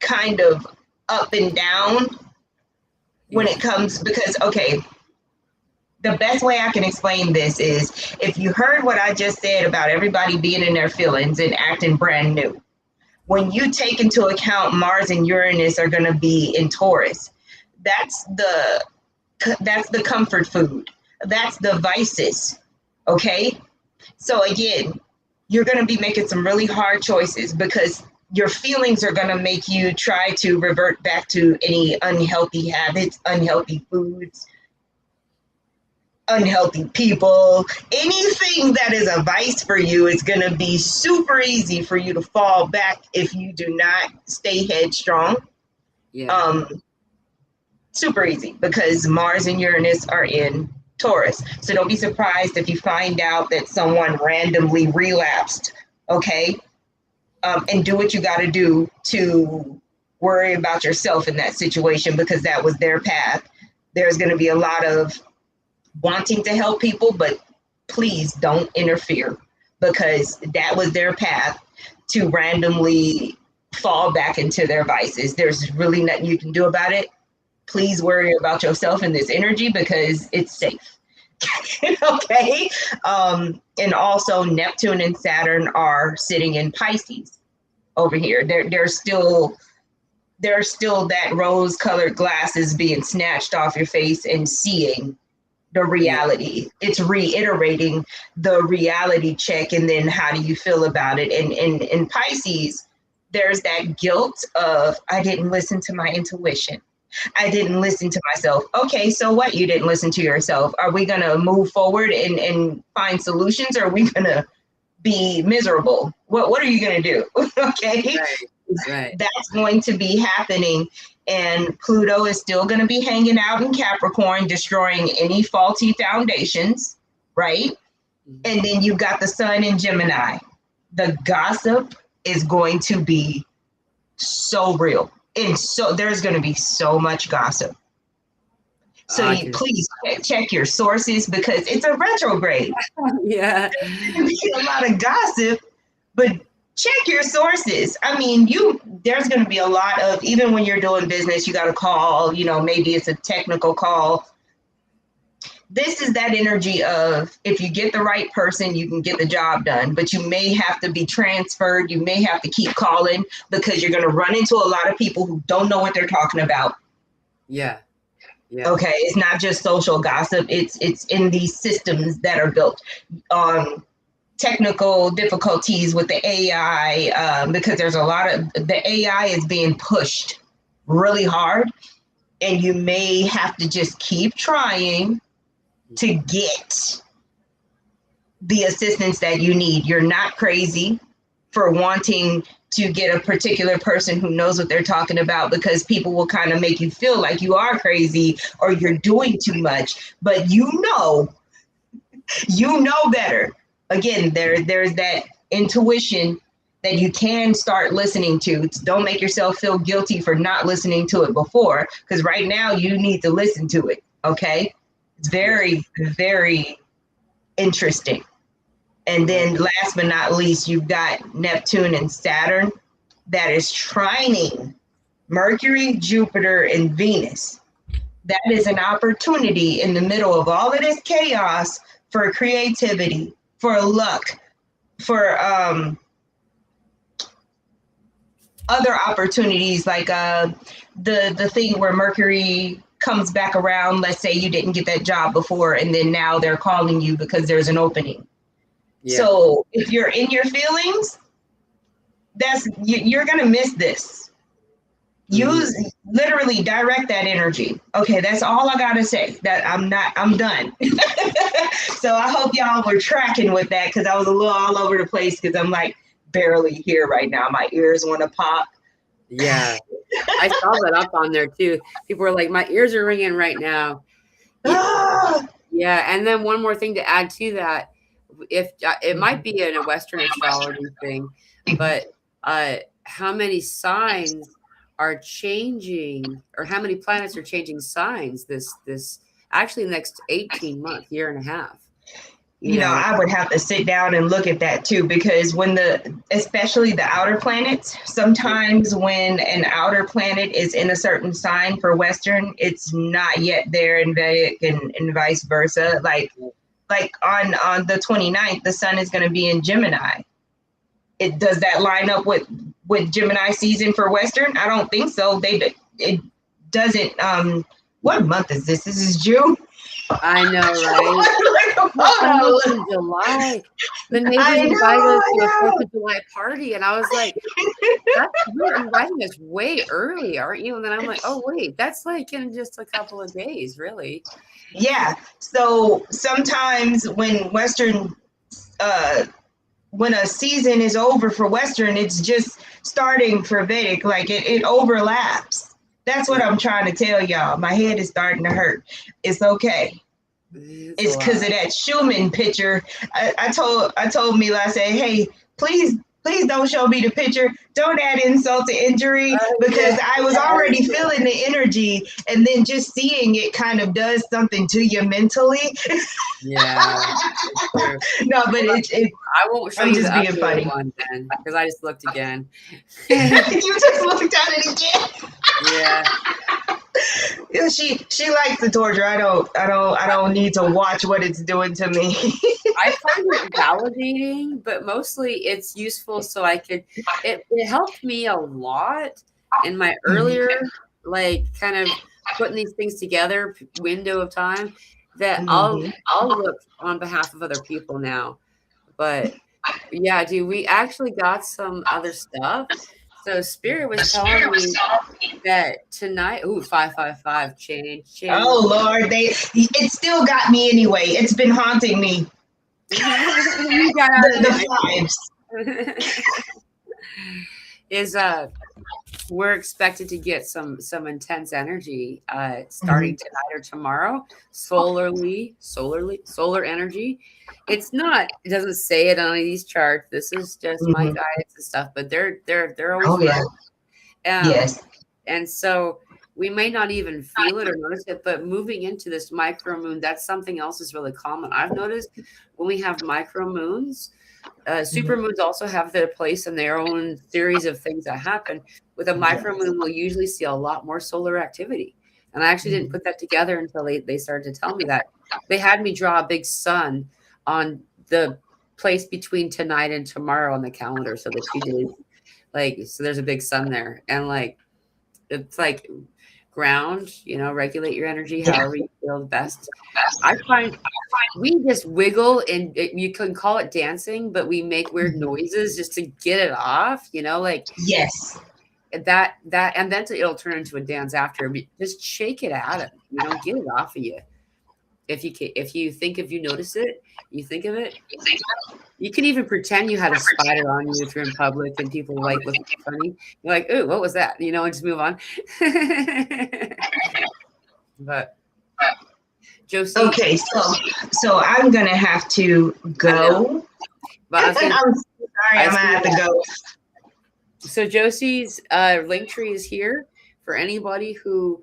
kind of up and down when it comes, because the best way I can explain this is if you heard what I just said about everybody being in their feelings and acting brand new. When you take into account Mars and Uranus are going to be in Taurus, that's the comfort food. That's the vices. Okay. So again, you're going to be making some really hard choices because your feelings are going to make you try to revert back to any unhealthy habits, unhealthy foods, unhealthy people. Anything that is a vice for you is going to be super easy for you to fall back if you do not stay headstrong. Super easy because Mars and Uranus are in Taurus. So don't be surprised if you find out that someone randomly relapsed, okay? And do what you got to do to worry about yourself in that situation because that was their path. There's going to be a lot of wanting to help people, but please don't interfere because that was their path to randomly fall back into their vices. There's really nothing you can do about it. Please worry about yourself in this energy because it's safe. Okay. And also Neptune and Saturn are sitting in Pisces over here. There's still that rose-colored glasses being snatched off your face and seeing the reality. It's reiterating the reality check, and then how do you feel about it? And in Pisces, there's that guilt of I didn't listen to my intuition. I didn't listen to myself. Okay, so what? You didn't listen to yourself. Are we going to move forward and find solutions, or are we going to be miserable? What are you going to do? Okay. Right. Right. That's going to be happening. And Pluto is still going to be hanging out in Capricorn, destroying any faulty foundations, right? And then you've got the sun in Gemini. The gossip is going to be so real. And so there's going to be so much gossip. So please check your sources because it's a retrograde. Yeah. There's going to be a lot of gossip, but check your sources. I mean, there's going to be a lot of, even when you're doing business, you got to call, maybe it's a technical call. This is that energy of, if you get the right person, you can get the job done, but you may have to be transferred. You may have to keep calling because you're going to run into a lot of people who don't know what they're talking about. Yeah. Yeah. Okay. It's not just social gossip. It's in these systems that are built on technical difficulties with the AI, because there's a lot of the AI is being pushed really hard, and you may have to just keep trying to get the assistance that you need. You're not crazy for wanting to get a particular person who knows what they're talking about, because people will kind of make you feel like you are crazy or you're doing too much, but you know better. Again, there's that intuition that you can start listening to. Don't make yourself feel guilty for not listening to it before, because right now you need to listen to it. Okay. It's very, very interesting. And then last but not least, you've got Neptune and Saturn that is trining Mercury, Jupiter, and Venus. That is an opportunity in the middle of all of this chaos for creativity, for luck, for other opportunities, like the thing where Mercury comes back around. Let's say you didn't get that job before, and then now they're calling you because there's an opening. Yeah. So if you're in your feelings, you're gonna miss this. Literally direct that energy. Okay, that's all I gotta say. I'm done. So I hope y'all were tracking with that, because I was a little all over the place, because I'm like barely here right now. My ears want to pop. Yeah, I saw that up on there too. People were like, my ears are ringing right now. Yeah, and then one more thing to add to that, if it might be in a Western astrology thing, but how many signs are changing, or how many planets are changing signs this actually the next 18 months, year and a half. You know, I would have to sit down and look at that too, because especially the outer planets, sometimes when an outer planet is in a certain sign for Western, it's not yet there in Vedic, and vice versa. Like on the 29th, the sun is going to be in Gemini. Does that line up with Gemini season for Western? I don't think so. It doesn't. What month is this? This is June. I know, right? In July. The neighbors invited us to a 4th of July party, and I was like, you're inviting us way early, aren't you? And then I'm like, oh, wait, that's like in just a couple of days, really? Yeah. So sometimes when Western, when a season is over for Western, it's just starting for Vedic. Like it overlaps. That's what I'm trying to tell y'all. My head is starting to hurt. It's okay. It's because of that Schumann picture. I told Mila, I said, hey, please don't show me the picture. Don't add insult to injury, because I was already feeling the energy, and then just seeing it kind of does something to you mentally. Yeah. No, but I won't show you just the being funny one then, because I just looked again. You just looked at it again. Yeah. She likes the torture. I don't need to watch what it's doing to me. I find it validating, but mostly it's useful so I could. It helped me a lot in my earlier, like, kind of putting these things together window of time, that I'll look on behalf of other people now. But yeah, dude, we actually got some other stuff. So Spirit was telling me that tonight, 555 change. Oh Lord, it still got me anyway. It's been haunting me. You got the vibes. is we're expected to get some intense energy Mhm. starting tonight or tomorrow. Solar energy. It's not, it doesn't say it on any of these charts. This is just my Mhm. guides and stuff, but they're always Oh yeah. right. um Yes. and so we may not even feel it or notice it, but moving into this micro moon, that's something else is really common. I've noticed when we have micro moons, super Mhm. moons also have their place in their own series of things that happen. With a micro Yes. moon, we'll usually see a lot more solar activity. And I actually didn't Mhm. put that together until they started to tell me that. They had me draw a big sun on the place between tonight and tomorrow on the calendar. So the 2 days, like, so there's a big sun there. And like, it's like ground, regulate your energy Yeah. however you feel the best. I find we just wiggle and you can call it dancing, but we make weird Mhm. noises just to get it off, like Yes. that, and then it'll turn into a dance after. But just shake it out of get it off of you. If you notice it, you think of it. You can even pretend you had a spider on you if you're in public and people like look funny. You're like, "Ooh, what was that?" And just move on. But Josie, Okay, so I'm gonna have to I know, go. but I was I'm gonna, sorry, I I'm was gonna gonna have to go. So Josie's link tree is here for anybody who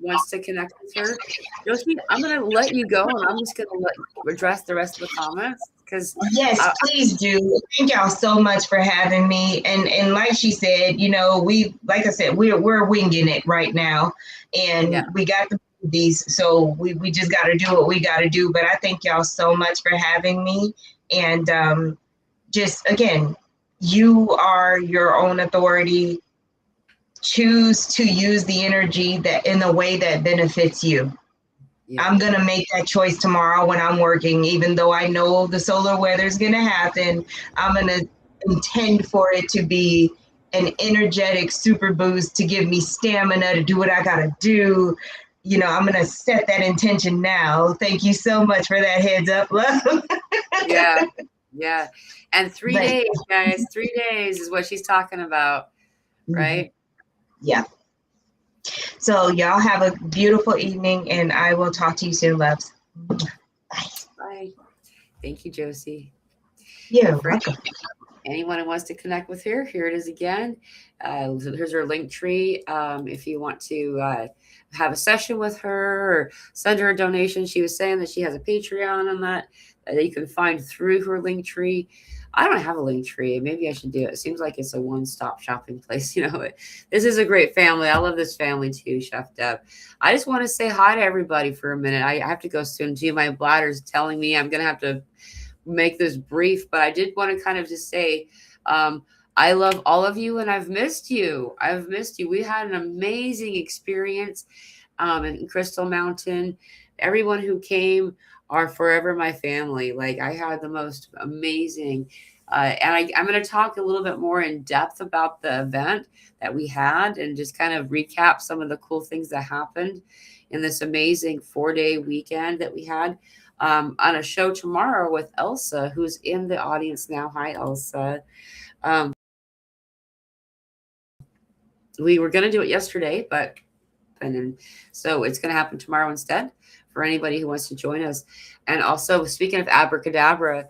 wants to connect with her. Josie, I'm going to let you go, and I'm just going to address the rest of the comments because Yes, I, please do. Thank y'all so much for having me. And like she said, we like I said, we're winging it right now, yeah, and we got these, so we just got to do what we got to do. But I thank y'all so much for having me, and just again, you are your own authority. Choose to use the energy that in a way that benefits you. yeah, I'm going to make that choice tomorrow when I'm working, even though I know the solar weather is going to happen. I'm going to intend for it to be an energetic super boost to give me stamina to do what I got to do. I'm going to set that intention now. Thank you so much for that heads up, love. yeah, yeah. And 3 days, But guys, 3 days is what she's talking about, right? yeah. So y'all have a beautiful evening, and I will talk to you soon, loves. Bye. Bye. Thank you, Josie. You're And for welcome. anyone who wants to connect with her, here it is again. Here's her link tree. If you want to have a session with her or send her a donation, she was saying that she has a Patreon and that you can find through her link tree. I don't have a link tree. Maybe I should do it. It seems like it's a one-stop shopping place. This is a great family. I love this family too, Chef Deb. I just want to say hi to everybody for a minute. I have to go soon too. My bladder's telling me I'm going to have to make this brief, but I did want to kind of just say, I love all of you and I've missed you. I've missed you. We had an amazing experience in Crystal Mountain. Everyone who came are forever my family. Like I had the most amazing, I'm going to talk a little bit more in depth about the event that we had and just kind of recap some of the cool things that happened in this amazing 4-day weekend that we had on a show tomorrow with Elsa, who's in the audience now. Hi, Elsa. Um, we were going to do it yesterday, but and then, so it's going to happen tomorrow instead for anybody who wants to join us. And also, speaking of abracadabra,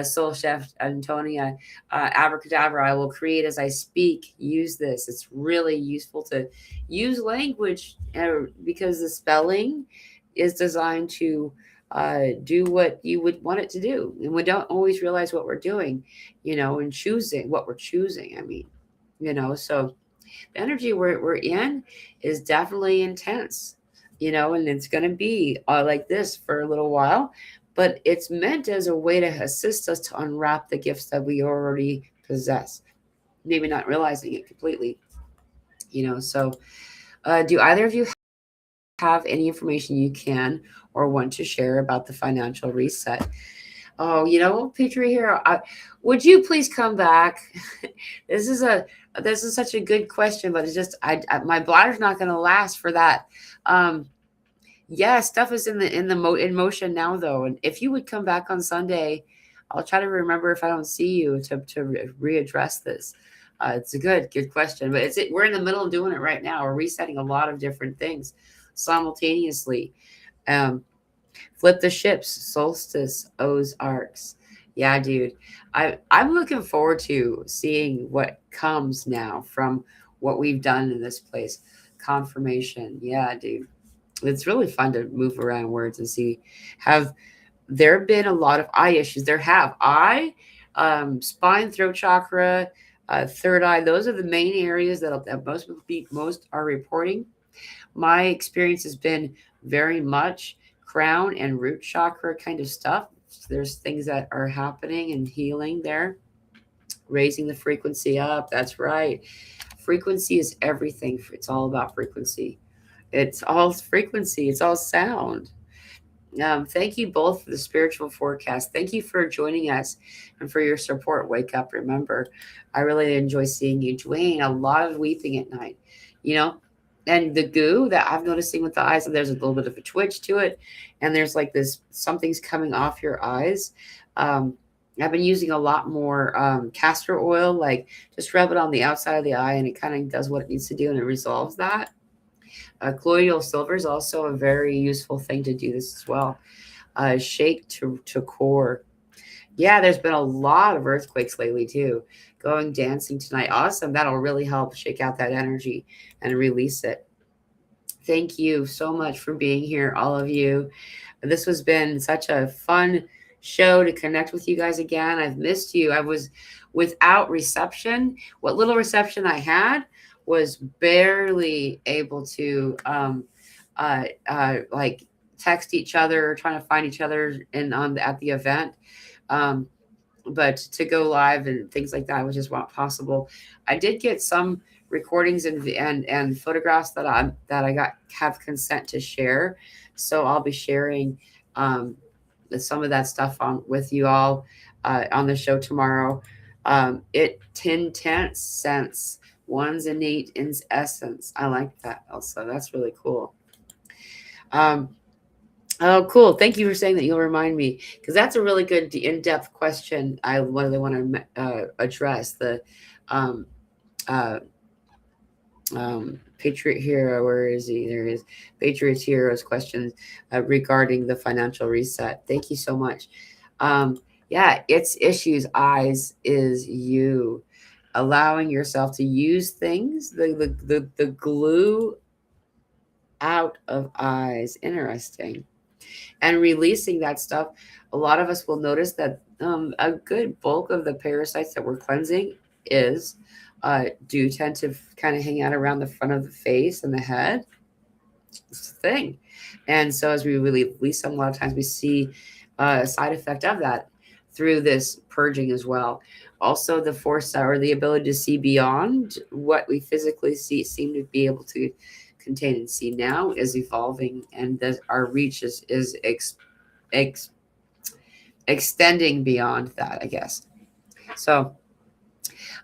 Soul Chef Antonia, abracadabra, I will create as I speak. Use this. It's really useful to use language because the spelling is designed to do what you would want it to do. And we don't always realize what we're doing, and choosing what we're choosing. I mean, so the energy we're in is definitely intense, and it's going to be like this for a little while, but it's meant as a way to assist us to unwrap the gifts that we already possess, maybe not realizing it completely, so do either of you have any information you can or want to share about the financial reset? Oh, Petrie here. Would you please come back? This is such a good question, but it's just my bladder's not going to last for that. Um, yeah, stuff is in motion now though, and if you would come back on Sunday, I'll try to remember if I don't see you to readdress this. It's a good question, but we're in the middle of doing it right now. We're resetting a lot of different things simultaneously. Um, Flip the ships, solstice, Ozarks. Yeah, dude. I'm looking forward to seeing what comes now from what we've done in this place. Confirmation. Yeah, dude. It's really fun to move around words and see. Have there been a lot of eye issues? There have eye, spine, throat chakra, third eye. Those are the main areas that most are reporting. My experience has been very much crown and root chakra kind of stuff. There's things that are happening and healing there, raising the frequency up. That's right. Frequency is everything. It's all about frequency. It's all frequency. It's all sound. Thank you both for the spiritual forecast. Thank you for joining us and for your support. Wake up, remember. I really enjoy seeing you, Dwayne. A lot of weeping at night, you know. And the goo that I've noticing with the eyes, there's a little bit of a twitch to it, and there's like this something's coming off your eyes. Um, I've been using a lot more castor oil, like just rub it on the outside of the eye, and it kind of does what it needs to do, and it resolves that. Colloidal silver is also a very useful thing to do this as well. Shake to core. Yeah, there's been a lot of earthquakes lately too. Going dancing tonight. Awesome. That'll really help shake out that energy and release it. Thank you so much for being here, all of you. This has been such a fun show to connect with you guys again. I've missed you. I was without reception. What little reception I had was barely able to like text each other, trying to find each other at the event. Um, but to go live and things like that was just not possible. I did get some recordings and photographs that I got have consent to share, so I'll be sharing um, some of that stuff on with you all on the show tomorrow. It 10 cents, one's innate in essence. I like that also. That's really cool. Um, Oh, cool. Thank you for saying that. You'll remind me because that's a really good in-depth question. I really want to address the um, uh, Patriot Hero. Where is he? There he is. Patriot Hero's questions regarding the financial reset. Thank you so much. Yeah, it's issues. Eyes is you allowing yourself to use things. The glue out of eyes. Interesting. And releasing that stuff, a lot of us will notice that a good bulk of the parasites that we're cleansing is do tend to kind of hang out around the front of the face and the head. It's a thing. And so as we release them, a lot of times we see a side effect of that through this purging as well. Also, the foresight or the ability to see beyond what we physically seem to be able to contain and see now is evolving, and our reach is ex, extending beyond that, I guess. So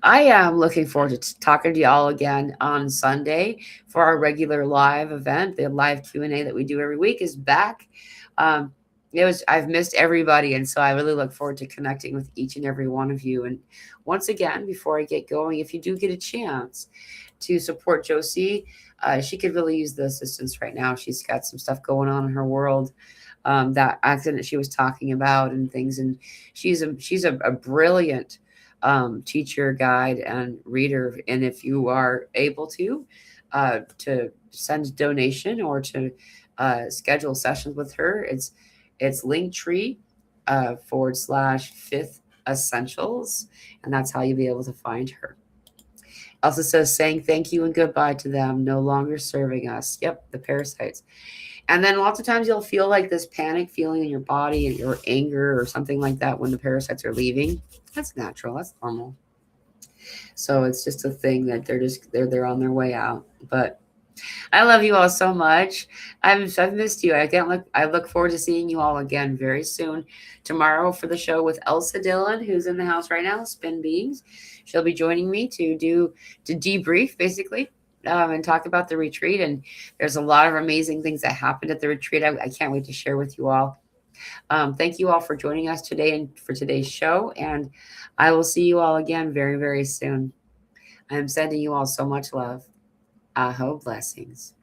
I am looking forward to talking to y'all again on Sunday for our regular live event. The live Q&A that we do every week is back. Um, I've missed everybody, and so I really look forward to connecting with each and every one of you. And once again, before I get going, if you do get a chance to support Josie, she could really use the assistance right now. She's got some stuff going on in her world, that accident she was talking about and things. And she's a brilliant teacher, guide, and reader. And if you are able to send donation or to schedule sessions with her, it's Linktree / Fifth Essentials, and that's how you'll be able to find her. Also says saying thank you and goodbye to them, no longer serving us. Yep, the parasites. And then lots of times you'll feel like this panic feeling in your body and your anger or something like that when the parasites are leaving. That's natural. That's normal. So it's just a thing that they're on their way out. But I love you all so much. I've missed you. I look forward to seeing you all again very soon. Tomorrow for the show with Elsa Dillon, who's in the house right now, Spin Beings. She'll be joining me to debrief basically, and talk about the retreat. And there's a lot of amazing things that happened at the retreat. I can't wait to share with you all. Thank you all for joining us today and for today's show. And I will see you all again very, very soon. I am sending you all so much love. Aho blessings.